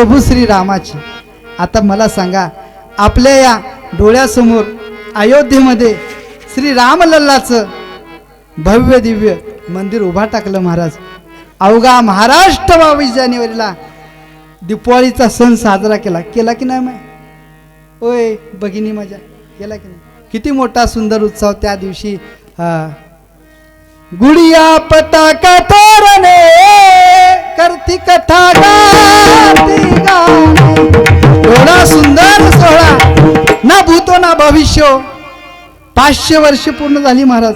प्रभू श्री रामाची. आता मला सांगा, आपल्या या डोळ्यासमोर अयोध्येमध्ये श्री रामलल्लाचं भव्य दिव्य मंदिर उभा टाकलं महाराज. अवघा महाराष्ट्र 22 जानेवारीला दिवाळीचा सण साजरा केला की नाही? ओय भगिनी माझ्या, केला की नाही? किती मोठा सुंदर उत्सव त्या दिवशी. गुडिया पताका तोरणे करती कथा गाती गाणे. एवढा सुंदर सोहळा, ना भूतो ना भविष्य. 500 वर्ष पूर्ण झाली महाराज.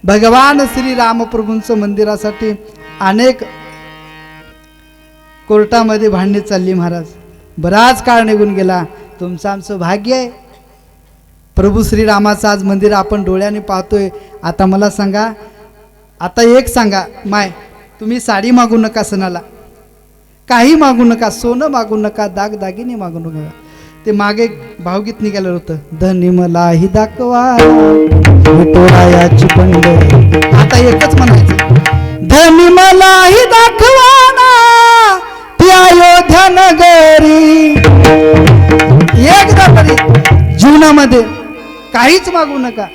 भगवान श्री रामप्रभूंचं मंदिरासाठी अनेक कोर्टामध्ये भांडणे चालली महाराज. बराच काळ निघून गेला. तुमचं आमचं भाग्य आहे, प्रभू श्रीरामाचं आज मंदिर आपण डोळ्याने पाहतोय. आता मला सांगा, आता एक सांगा माय, तुम्ही साडी मागू नका सणाला, काही मागू नका, सोनं मागू नका, दागदागिने मागू नका. ते मागे भावगीत निघालं होतं, धनी मलाही दाखवा विठोरायाची पंढरी. आता एकच म्हणायचं, धनी मलाही दाखवा ना ती अयोध्या नगरी. एकदा तरी जीवनामध्ये काहीच मागू नका.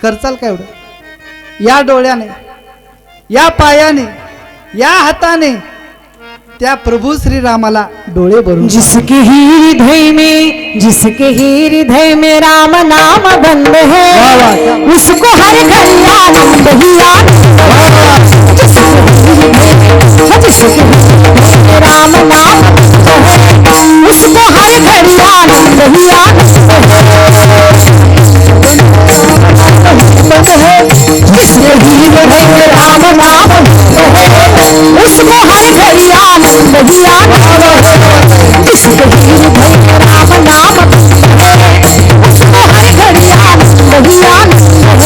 करचाल का एवढं? या डोळ्याने, या पायाने, या हाताने त्या प्रभू श्री रामाला डोळे भरून. जिसके हृदय में राम नाम बंद है, उसको हर घड़ी आनंद ही आनंद है. जिसके हृदय में राम नाम बंद है, उसको हर घड़ी आनंद ही आनंद है. जिसके हृदय में राम नाम बंद है, उसको हर घड़ी आनंद ही आनंद है. जिसके हृदय में राम नाम बंद है, उसको हर घड़ी आनंद ही आनंद है.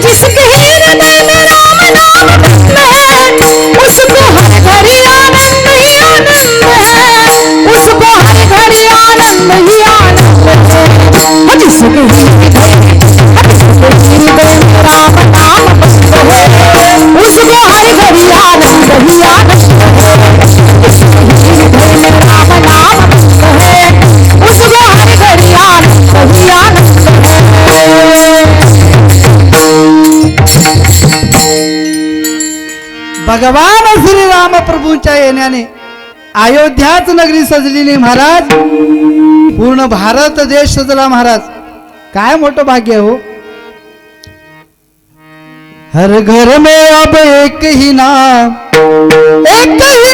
जिसके हृदय में राम नाम बंद है, उसको हर घड़ी आनंद ही आनंद है. उसको हर घड़ी आनंद ही आनंद है. जिसके हृदय में राम नाम बंद है, उसको हर घड़ी आनंद ही आनंद है. जिसके हृदय में राम नाम बंद है, उसको हर घड़ी आनंद ही आनंद है. भगवान श्री राम प्रभूंच्या येण्याने अयोध्याच नगरी सजलेली महाराज. पूर्ण भारत देश सजला महाराज. काय मोठं भाग्य हो. हर घर में अब एक ही नाम, एक ही